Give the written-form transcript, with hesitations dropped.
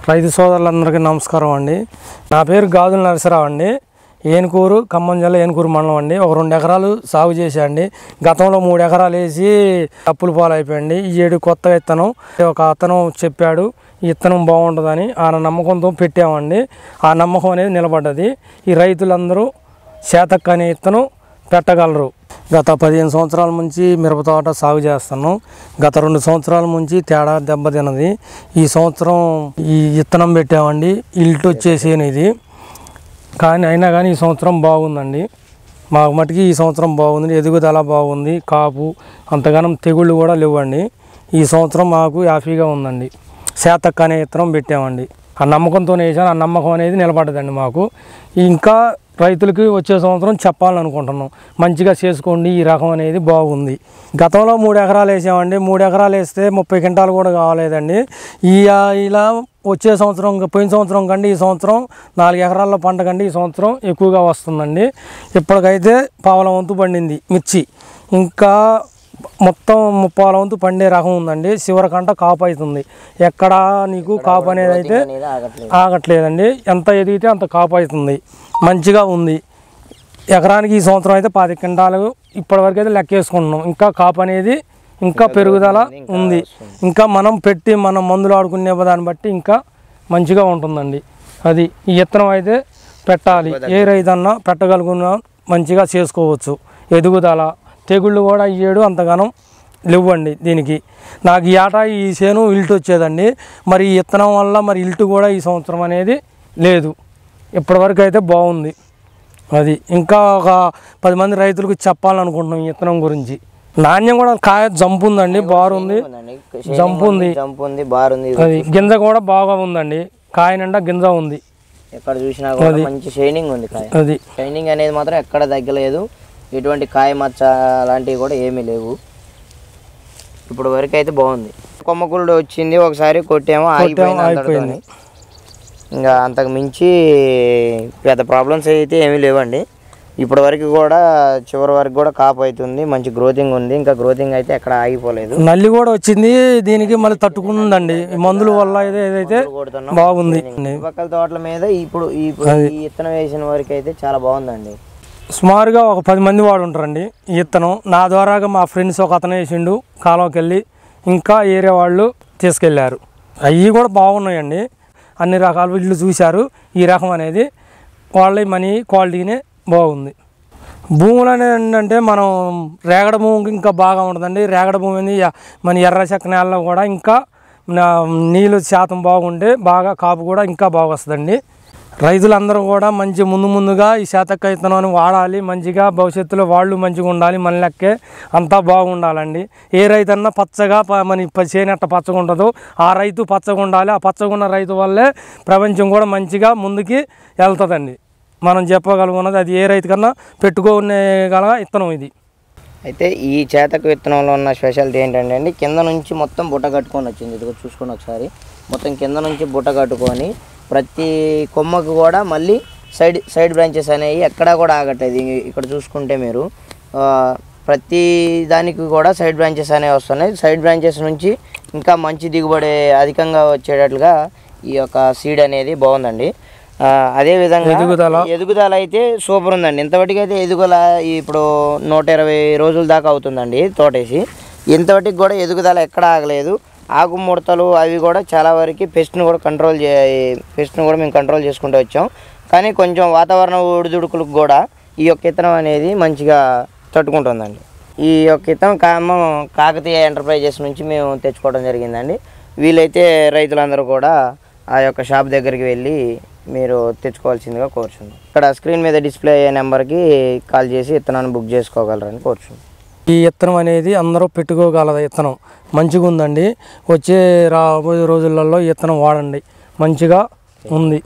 రైతు సోదరులందరికీ నమస్కారం అండి. నా పేరు గాజుల నరసరావు అండి. ఏనుకూరు, ఖమ్మం జిల్లా ఏనుకూరు మండలం అండి. ఒక 2 ఎకరాలు సాగు చేశాండి. గతంలో 3 ఎకరాలు వేసి అప్పుల పాలైపోయండి. ఈ ఏడు కొత్త విత్తనం ఒక అతను చెప్పాడు, ఈ విత్తనం బాగుంటుందని. ఆ నమ్మకంతో పెట్టామండి. ఆ నమ్మకం అనేది నిలబడ్డది. ఈ రైతులందరూ చేతక్ అనే విత్తనం పెట్టగలరు. గత 15 సంవత్సరాల నుంచి మిరప తోట సాగు చేస్తున్నాం. గత 2 సంవత్సరాల నుంచి తేడా దెబ్బతిన్నది. ఈ సంవత్సరం ఈ విత్తనం పెట్టామండి. ఇల్టు వచ్చేసేది ఇది, కానీ అయినా కానీ ఈ సంవత్సరం బాగుందండి. మాకు మటుకి ఈ సంవత్సరం బాగుంది. ఎదుగుదల బాగుంది. కాపు అంతగానం తెగుళ్ళు కూడా లేవండి. ఈ సంవత్సరం మాకు హ్యాపీగా ఉందండి. చేతక్ అనే విత్తనం పెట్టామండి. ఆ నమ్మకంతోనే వేసాను. ఆ నమ్మకం అనేది నిలబడ్డదండి మాకు. ఇంకా రైతులకి వచ్చే సంవత్సరం చెప్పాలనుకుంటున్నాం, మంచిగా చేసుకోండి, ఈ రకం అనేది బాగుంది. గతంలో 3 ఎకరాలు వేసామండి. 3 ఎకరాలు వేస్తే 30 క్వింటాలు కూడా కావాలేదండి. ఇలా వచ్చే సంవత్సరం, పోయిన సంవత్సరం కంటే ఈ సంవత్సరం 4 ఎకరాల పంట కంటే ఈ సంవత్సరం ఎక్కువగా వస్తుందండి. ఇప్పటికైతే పావల వంతు పండింది మిర్చి. ఇంకా మొత్తం 30 వంతు పండే రకం ఉందండి. చివరికంట కాపు అవుతుంది. ఎక్కడ నీకు కాపు అనేది అయితే ఆగట్లేదండి. ఎంత ఎదిగితే అంత కాపు అవుతుంది. మంచిగా ఉంది. ఎకరానికి ఈ సంవత్సరం అయితే 10 క్వింటాలు ఇప్పటివరకు అయితే లెక్క వేసుకుంటున్నాం. ఇంకా కాపు అనేది ఇంకా పెరుగుదల ఉంది. ఇంకా మనం పెట్టి మనం మందులు ఆడుకునే దాన్ని బట్టి ఇంకా మంచిగా ఉంటుందండి. అది ఈ విత్తనం అయితే పెట్టాలి. ఏ రైతన్నా పెట్టగలుగున్నా మంచిగా చేసుకోవచ్చు. ఎదుగుదల తెగుళ్ళు కూడా ఈ ఏడు అంతగానం లేవండి. దీనికి నాకు ఈ ఏటా ఈ చేను ఇల్టు వచ్చేదండి. మరి ఈ విత్తనం వల్ల మరి ఇల్టు కూడా ఈ సంవత్సరం అనేది లేదు. ఇప్పటివరకు అయితే బాగుంది. అది ఇంకా ఒక 10 మంది రైతులకు చెప్పాలనుకుంటున్నాం ఈ విత్తనం గురించి. నాణ్యం కూడా కాయ జంపు ఉందండి, బారుంది, జంపు ఉంది, అది గింజ కూడా బాగా ఉందండి. కాయ నిండా గింజ ఉంది. ఎక్కడ చూసినా కూడా మంచి షైనింగ్ ఉంది. అది షైనింగ్ అనేది మాత్రం ఎక్కడ తగ్గలేదు. ఎటువంటి కాయ మచ్చ అలాంటివి కూడా ఏమీ లేవు. ఇప్పుడు వరకు అయితే బాగుంది. కొమ్మకుళ్ళు వచ్చింది, ఒకసారి కొట్టాము, అయిపోయింది. ఇంకా అంతకు మించి పెద్ద ప్రాబ్లమ్స్ అయితే ఏమీ లేవండి. ఇప్పటి వరకు కూడా చివరి వరకు కూడా కాపు అవుతుంది. మంచి గ్రోతింగ్ ఉంది. ఇంకా గ్రోతింగ్ అయితే ఎక్కడ ఆగిపోలేదు. నల్లి కూడా వచ్చింది. దీనికి మళ్ళీ తట్టుకుందండి మందుల వల్ల. ఏదైతే బాగుంది. పక్కల తోటల మీద ఇప్పుడు ఈ విత్తనం వేసిన వరకు అయితే చాలా బాగుందండి. సుమారుగా ఒక 10 మంది వాడు ఉంటారండి ఈ విత్తనం. నా ద్వారాగా మా ఫ్రెండ్స్ ఒక అతను వేసిండు కాలువకి వెళ్ళి, ఇంకా ఏరియా వాళ్ళు తీసుకెళ్ళారు. అవి కూడా బాగున్నాయండి. అన్ని రకాల వీళ్ళు చూశారు. ఈ రకం అనేది వాళ్ళ మనీ క్వాలిటీనే బాగుంది. భూములు అనేది ఏంటంటే మనం రేగడ భూమికి ఇంకా బాగా ఉంటుందండి. రేగడ భూమి అనేది మన ఎర్ర చెక్క నేలలో కూడా ఇంకా నీళ్ళు శాతం బాగుంటే బాగా కాపు కూడా ఇంకా బాగా వస్తుందండి. రైతులందరూ కూడా మంచి ముందుగా ఈ చేతక్ విత్తనాన్ని వాడాలి. మంచిగా భవిష్యత్తులో వాళ్ళు మంచిగా ఉండాలి. మన లెక్కే అంతా బాగుండాలండి. ఏ రైతన్నా పచ్చగా మన చేనెట్ట పచ్చగా ఉంటుందో ఆ రైతు పచ్చగా ఉండాలి. ఆ పచ్చగా ఉన్న రైతు వల్లే ప్రపంచం కూడా మంచిగా ముందుకి వెళ్తుందండి. మనం చెప్పగలుగున్నది అది. ఏ రైతు కన్నా పెట్టుకునే గల విత్తనం ఇది. అయితే ఈ చేతక్ విత్తనంలో ఉన్న స్పెషాలిటీ ఏంటంటే అండి, కింద నుంచి మొత్తం బుట్ట కట్టుకొని వచ్చింది. ఇది చూసుకొని ఒకసారి మొత్తం కింద నుంచి బుట్ట కట్టుకొని ప్రతి కొమ్మకు కూడా మళ్ళీ సైడ్ బ్రాంచెస్ అనేవి ఎక్కడా కూడా ఆగట్లేదు. ఇక్కడ చూసుకుంటే మీరు ప్రతి దానికి కూడా సైడ్ బ్రాంచెస్ అనేవి వస్తున్నాయి. సైడ్ బ్రాంచెస్ నుంచి ఇంకా మంచి దిగుబడి అధికంగా వచ్చేటట్లుగా ఈ యొక్క సీడ్ అనేది బాగుందండి. అదేవిధంగా ఎదుగుదల అయితే సూపర్ ఉందండి. ఇంతవరకు అయితే ఎదుగుదల ఇప్పుడు 120 రోజుల దాకా అవుతుందండి తోటేసి. ఇంతవరకు కూడా ఎదుగుదల ఎక్కడ ఆగలేదు. ఆకు ముడతలు అవి కూడా చాలా వరకు పెస్ట్ని కూడా మేము కంట్రోల్ చేసుకుంటూ వచ్చాం. కానీ కొంచెం వాతావరణ ఒడిదుడుకులకు కూడా ఈ యొక్క విత్తనం అనేది మంచిగా తట్టుకుంటుందండి. ఈ యొక్క విత్తనం కాకతీయ ఎంటర్ప్రైజెస్ నుంచి మేము తెచ్చుకోవడం జరిగిందండి. వీలైతే రైతులందరూ కూడా ఆ యొక్క షాప్ దగ్గరికి వెళ్ళి మీరు తెచ్చుకోవాల్సిందిగా కోరుచున్నాం. ఇక్కడ స్క్రీన్ మీద డిస్ప్లే అయ్యే నెంబర్కి కాల్ చేసి విత్తనాన్ని బుక్ చేసుకోగలరని కోరుచున్నాం. ఈ విత్తనం అనేది అందరూ పెట్టుకోగలదు. విత్తనం మంచిగా ఉందండి. వచ్చే రాబోయే రోజులలో ఈ విత్తనం వాడండి. మంచిగా ఉంది.